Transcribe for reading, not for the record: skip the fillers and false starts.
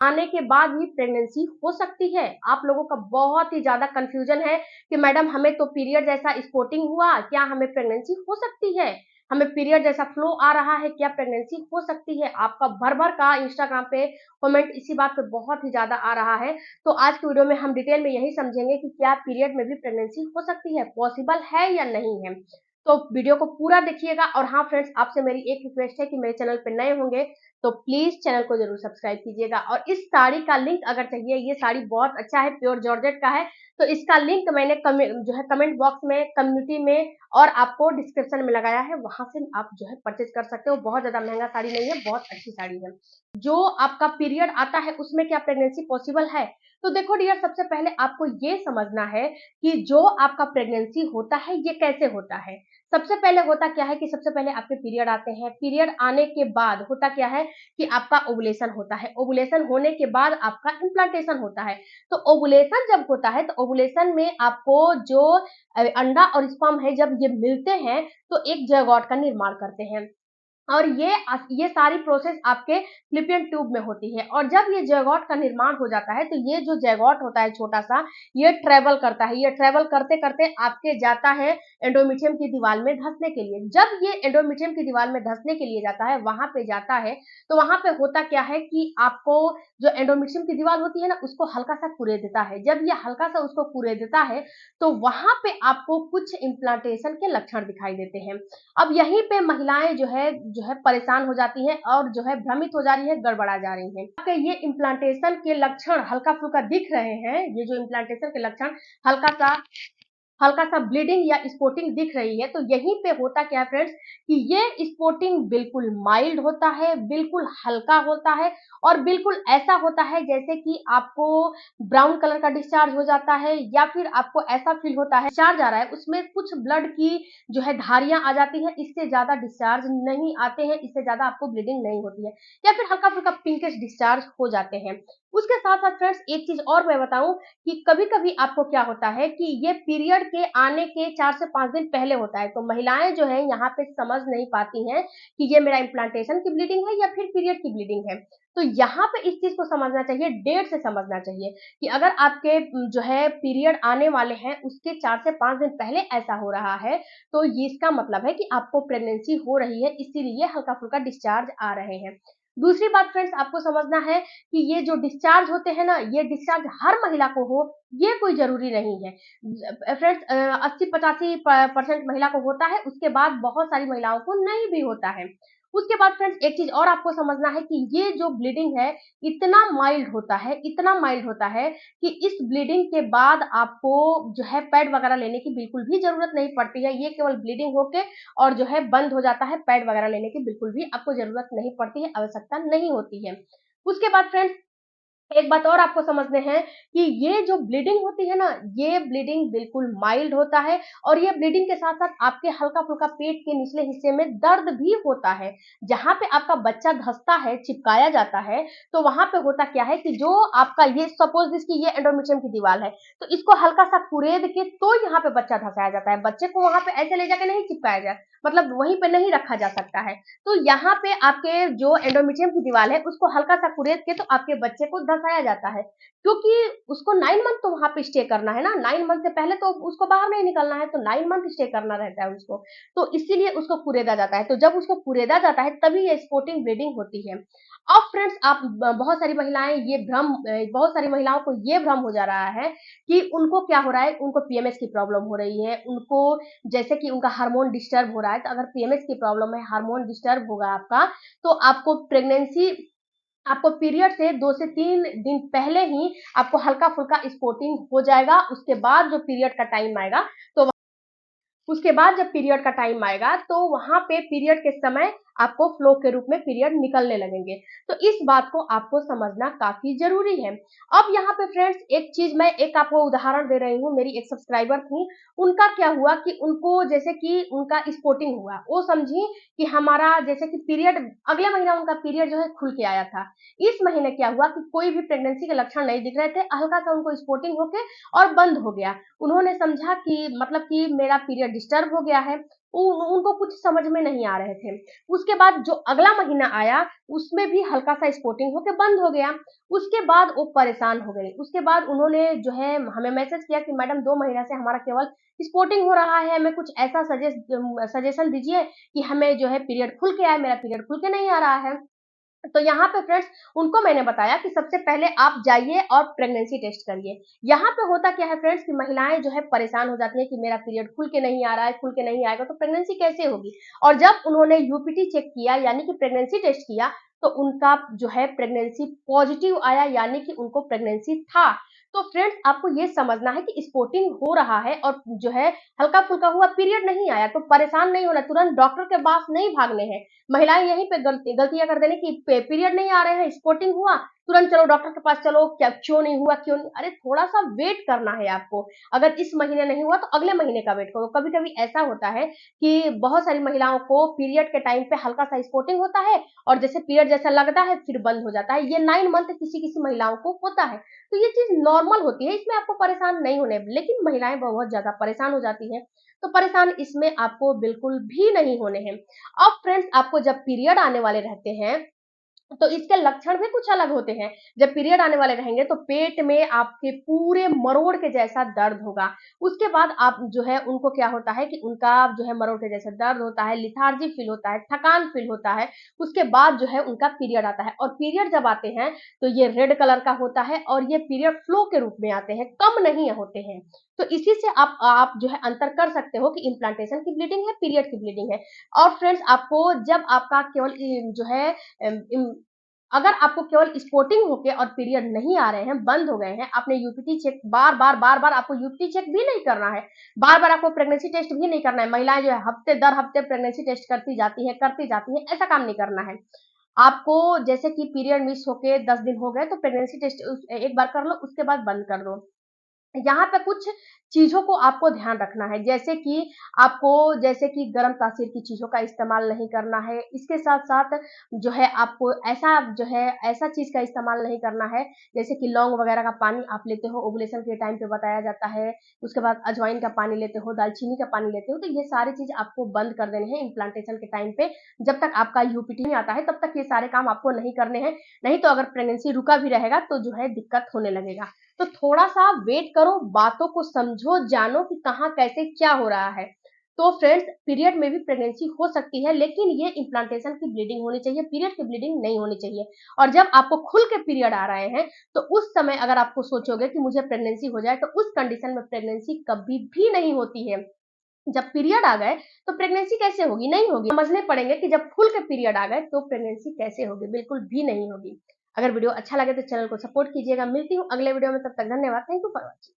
आने के बाद भी प्रेगनेंसी हो सकती है? आप लोगों का बहुत ही ज़्यादा कन्फ्यूजन है कि मैडम हमें तो पीरियड जैसा स्पॉटिंग हुआ, क्या हमें प्रेगनेंसी हो सकती है? हमें पीरियड जैसा फ्लो आ रहा है, क्या प्रेगनेंसी हो सकती है? आपका भर-भर का इंस्टाग्राम पे कमेंट इसी बात पे बहुत ही ज़्यादा आ रहा है। तो आज की वीडियो में हम डिटेल में यही समझेंगे कि क्या पीरियड में भी प्रेगनेंसी हो सकती है? पॉसिबल है या नहीं है? तो वीडियो को पूरा देखिएगा। और हाँ फ्रेंड्स, आपसे मेरी एक रिक्वेस्ट है कि मेरे चैनल पे नए होंगे तो प्लीज चैनल को जरूर सब्सक्राइब कीजिएगा। और इस साड़ी का लिंक अगर चाहिए, ये साड़ी बहुत अच्छा है, प्योर जॉर्जेट का है, तो इसका लिंक मैंने जो है कमेंट बॉक्स में, कम्युनिटी में और आपको डिस्क्रिप्शन में लगाया है, वहां से आप जो है परचेज कर सकते हो। बहुत ज्यादा महंगा साड़ी नहीं है, बहुत अच्छी साड़ी है। जो आपका पीरियड आता है उसमें क्या प्रेगनेंसी पॉसिबल है? तो देखो डियर, सबसे पहले आपको ये समझना है कि जो आपका प्रेगनेंसी होता है ये कैसे होता है। सबसे पहले होता क्या है कि सबसे पहले आपके पीरियड आते हैं। पीरियड आने के बाद होता क्या है कि आपका ओवुलेशन होता है। ओवुलेशन होने के बाद आपका इम्प्लांटेशन होता है। तो ओवुलेशन जब होता है तो ओवुलेशन में आपको जो अंडा और स्पर्म है, जब ये मिलते हैं तो एक ज़ायगोट का निर्माण करते हैं। और ये सारी प्रोसेस आपके फ्लिपियन ट्यूब में होती है। और जब ये ज़ायगोट का निर्माण हो जाता है तो ये जो ज़ायगोट होता है छोटा सा, ये ट्रेवल करता है। ये ट्रेवल करते करते आपके जाता है एंडोमेट्रियम की दीवार में धंसने के लिए। जब ये एंडोमेट्रियम की दीवार में धंसने के लिए जाता है, वहां पे जाता है, तो वहां पे होता क्या है कि आपको जो एंडोमेट्रियम की दीवार होती है ना, उसको हल्का सा कुरेद देता है। जब ये हल्का सा उसको कुरेद देता है तो वहां पे आपको कुछ इम्प्लांटेशन के लक्षण दिखाई देते हैं। अब यहीं पे महिलाएं जो है परेशान हो जाती हैं और जो है भ्रमित हो जा रही है, गड़बड़ा जा रही हैं। आपके ये इम्प्लांटेशन के लक्षण हल्का फुल्का दिख रहे हैं, ये जो इम्प्लांटेशन के लक्षण हल्का सा ब्लीडिंग या स्पॉटिंग दिख रही है, तो यहीं पे होता क्या है फ्रेंड्स कि ये स्पॉटिंग बिल्कुल माइल्ड होता है, बिल्कुल हल्का होता है और बिल्कुल ऐसा होता है जैसे कि आपको ब्राउन कलर का डिस्चार्ज हो जाता है, या फिर आपको ऐसा फील होता है डिस्चार्ज आ रहा है, उसमें कुछ ब्लड की जो है धारियां आ जाती है। इससे ज्यादा डिस्चार्ज नहीं आते हैं, इससे ज्यादा आपको ब्लीडिंग नहीं होती है, या फिर हल्का फुल्का पिंकिश डिस्चार्ज हो जाते हैं। उसके साथ साथ फ्रेंड्स एक चीज और मैं बताऊं कि कभी-कभी आपको क्या होता है कि ये पीरियड के आने के 4 से 5 दिन पहले होता है, तो महिलाएं जो है यहाँ पे समझ नहीं पाती हैं कि ये मेरा इम्प्लांटेशन की ब्लीडिंग है या फिर पीरियड की ब्लीडिंग है। तो यहाँ पे इस चीज को समझना चाहिए, डेट से समझना चाहिए कि अगर आपके जो है पीरियड आने वाले हैं उसके 4 से 5 दिन पहले ऐसा हो रहा है, तो ये इसका मतलब है कि आपको प्रेगनेंसी हो रही है, इसीलिए हल्का फुल्का डिस्चार्ज आ रहे हैं। दूसरी बात फ्रेंड्स आपको समझना है कि ये जो डिस्चार्ज होते हैं ना, ये डिस्चार्ज हर महिला को हो ये कोई जरूरी नहीं है। फ्रेंड्स 80-85% महिला को होता है, उसके बाद बहुत सारी महिलाओं को नहीं भी होता है। उसके बाद फ्रेंड्स एक चीज और आपको समझना है कि ये जो ब्लीडिंग है इतना माइल्ड होता है, इतना माइल्ड होता है कि इस ब्लीडिंग के बाद आपको जो है पैड वगैरह लेने की बिल्कुल भी जरूरत नहीं पड़ती है। ये केवल ब्लीडिंग होके और जो है बंद हो जाता है, पैड वगैरह लेने की बिल्कुल भी आपको जरूरत नहीं पड़ती है, आवश्यकता नहीं होती है। उसके बाद फ्रेंड्स एक बात और आपको समझने हैं कि ये जो ब्लीडिंग होती है ना, ये ब्लीडिंग बिल्कुल माइल्ड होता है। और ये ब्लीडिंग के साथ साथ आपके हल्का फुल्का पेट के निचले हिस्से में दर्द भी होता है। जहां पे आपका बच्चा धंसता है, चिपकाया जाता है, तो वहां पे होता क्या है कि जो आपका ये सपोज इसकी ये एंडोमेट्रियम की दीवार है, तो इसको हल्का सा कुरेद के तो यहाँ पे बच्चा धंसाया जाता है। बच्चे को वहां पे ऐसे ले जाके नहीं चिपकाया जाए, मतलब वहीं पे नहीं रखा जा सकता है। तो यहाँ पे आपके जो एंडोमेट्रियम की दीवार है उसको हल्का सा कुरेद के तो आपके बच्चे को धंसाया जाता है, क्योंकि उसको 9 मंथ तो वहां पे स्टे करना है ना। 9 मंथ से पहले तो उसको बाहर नहीं निकलना है, तो 9 मंथ स्टे करना रहता है उसको। तो इसीलिए उसको कुरेदा जाता है। तो जब उसको कुरेदा जाता है तभी ये स्पॉटिंग ब्लीडिंग होती है। अब फ्रेंड्स आप बहुत सारी महिलाएं ये बहुत सारी महिलाओं को ये भ्रम हो जा रहा है कि उनको क्या हो रहा है, उनको पीएमएस की प्रॉब्लम हो रही है, उनको जैसे कि उनका हार्मोन डिस्टर्ब हो रहा है। तो अगर पीएमएस की प्रॉब्लम है, हार्मोन डिस्टर्ब होगा आपका, तो आपको पीरियड से 2 से 3 दिन पहले ही आपको हल्का फुल्का स्पॉटिंग हो जाएगा। उसके बाद जो पीरियड का टाइम आएगा, तो उसके बाद जब पीरियड का टाइम आएगा तो वहां पे पीरियड के समय आपको फ्लो के रूप में पीरियड निकलने लगेंगे। तो इस बात को आपको समझना काफी जरूरी है। अब यहाँ पे फ्रेंड्स एक चीज मैं एक आपको उदाहरण दे रही हूँ। मेरी एक सब्सक्राइबर थी, उनका क्या हुआ कि उनको जैसे कि उनका स्पॉटिंग हुआ, वो समझी कि हमारा जैसे कि पीरियड अगले महीना उनका पीरियड जो है खुल के आया था। इस महीने क्या हुआ कि कोई भी प्रेगनेंसी के लक्षण नहीं दिख रहे थे, हल्का सा उनको स्पॉटिंग होके और बंद हो गया। उन्होंने समझा कि मतलब कि मेरा पीरियड डिस्टर्ब हो गया है। उनको कुछ समझ में नहीं आ रहे थे। उसके बाद जो अगला महीना आया उसमें भी हल्का सा स्पॉटिंग होके बंद हो गया। उसके बाद वो परेशान हो गई। उसके बाद उन्होंने जो है हमें मैसेज किया कि मैडम 2 महीना से हमारा केवल स्पॉटिंग हो रहा है, हमें कुछ ऐसा सजेशन दीजिए कि हमें जो है पीरियड खुल के आए, मेरा पीरियड खुल के नहीं आ रहा है। तो यहाँ पे फ्रेंड्स उनको मैंने बताया कि सबसे पहले आप जाइए और प्रेगनेंसी टेस्ट करिए। यहाँ पे होता क्या है फ्रेंड्स कि महिलाएं जो है परेशान हो जाती है कि मेरा पीरियड खुल के नहीं आ रहा है, खुल के नहीं आएगा तो प्रेगनेंसी कैसे होगी। और जब उन्होंने यूपीटी चेक किया यानी कि प्रेगनेंसी टेस्ट किया तो उनका जो है प्रेगनेंसी पॉजिटिव आया, यानी कि उनको प्रेगनेंसी था। तो फ्रेंड्स आपको ये समझना है कि स्पॉटिंग हो रहा है और जो है हल्का फुल्का हुआ पीरियड नहीं आया तो परेशान नहीं होना, तुरंत डॉक्टर के पास नहीं भागने हैं। महिलाएं यहीं पे गलतियां कर देने की, पीरियड नहीं आ रहे हैं, स्पॉटिंग हुआ, तुरंत चलो डॉक्टर के पास चलो, क्या क्यों नहीं हुआ, क्यों नहीं। अरे थोड़ा सा वेट करना है आपको। अगर इस महीने नहीं हुआ तो अगले महीने का वेट करो। कभी कभी ऐसा होता है कि बहुत सारी महिलाओं को पीरियड के टाइम पे हल्का सा स्पॉटिंग होता है और जैसे पीरियड जैसा लगता है फिर बंद हो जाता है। ये 9 मंथ किसी किसी महिलाओं को होता है। तो ये चीज नॉर्मल होती है, इसमें आपको परेशान नहीं होने, लेकिन महिलाएं बहुत ज्यादा परेशान हो जाती हैं। तो परेशान इसमें आपको बिल्कुल भी नहीं होने हैं। अब फ्रेंड्स आपको जब पीरियड आने वाले रहते हैं तो इसके लक्षण भी कुछ अलग होते हैं। जब पीरियड आने वाले रहेंगे तो पेट में आपके पूरे मरोड़ के जैसा दर्द होगा। उसके बाद आप जो है उनको क्या होता है कि उनका जो है मरोड़ के जैसा दर्द होता है, लिथार्जी फील होता है, थकान फील होता है। उसके बाद जो है उनका पीरियड आता है और पीरियड जब आते हैं तो ये रेड कलर का होता है और ये पीरियड फ्लो के रूप में आते हैं, कम नहीं होते हैं। तो इसी से आप जो है अंतर कर सकते हो कि इम्प्लांटेशन की ब्लीडिंग है, पीरियड की ब्लीडिंग है। और फ्रेंड्स आपको जब आपका केवल जो है अगर आपको केवल स्पॉटिंग होके और पीरियड नहीं आ रहे हैं, बंद हो गए हैं, आपने यूपीटी चेक बार बार आपको यूपीटी चेक भी नहीं करना है, बार बार आपको प्रेगनेंसी टेस्ट भी नहीं करना है। महिलाएं जो है हफ्ते दर हफ्ते प्रेगनेंसी टेस्ट करती जाती है, ऐसा काम नहीं करना है आपको। जैसे कि पीरियड मिस होके 10 दिन हो गए तो प्रेगनेंसी टेस्ट एक बार कर लो, उसके बाद बंद कर दो। यहाँ पे कुछ चीज़ों को आपको ध्यान रखना है, जैसे कि गरम तासीर की चीज़ों का इस्तेमाल नहीं करना है। इसके साथ-साथ जो है आपको ऐसा चीज़ का इस्तेमाल नहीं करना है, जैसे कि लौंग वगैरह का पानी आप लेते हो, ओव्यूलेशन के टाइम पे बताया जाता है। उसके बाद अजवाइन का पानी लेते हो, दालचीनी का पानी लेते हो, तो ये सारी चीज़ आपको बंद कर देने हैं इम्प्लांटेशन के टाइम पे। जब तक आपका यूपीटी नहीं आता है, तब तक ये सारे काम आपको नहीं करने हैं, नहीं तो अगर प्रेगनेंसी रुका भी रहेगा, तो जो है दिक्कत होने लगेगा। तो थोड़ा-सा वेट करो, बातों को समझो, जानो कि कहाँ कैसे क्या हो रहा है। तो फ्रेंड्स पीरियड में भी प्रेगनेंसी हो सकती है, लेकिन ये इम्प्लांटेशन की ब्लीडिंग होनी चाहिए, पीरियड की ब्लीडिंग नहीं होनी चाहिए। और जब आपको खुल के पीरियड आ रहे हैं, तो उस समय अगर आपको सोचोगे कि मुझे प्रेगनेंसी हो जाए, तो उस कंडीशन में प्रेगनेंसी कभी भी नहीं होती है। जब पीरियड आ गए, तो प्रेगनेंसी कैसे होगी? नहीं होगी। समझने पड़ेंगे कि जब खुल के पीरियड आ गए, तो प्रेगनेंसी कैसे होगी? बिल्कुल भी नहीं होगी। अगर वीडियो अच्छा लगे तो चैनल को सपोर्ट कीजिएगा। मिलती हूँ अगले वीडियो में, तब तक धन्यवाद। Thank you for watching.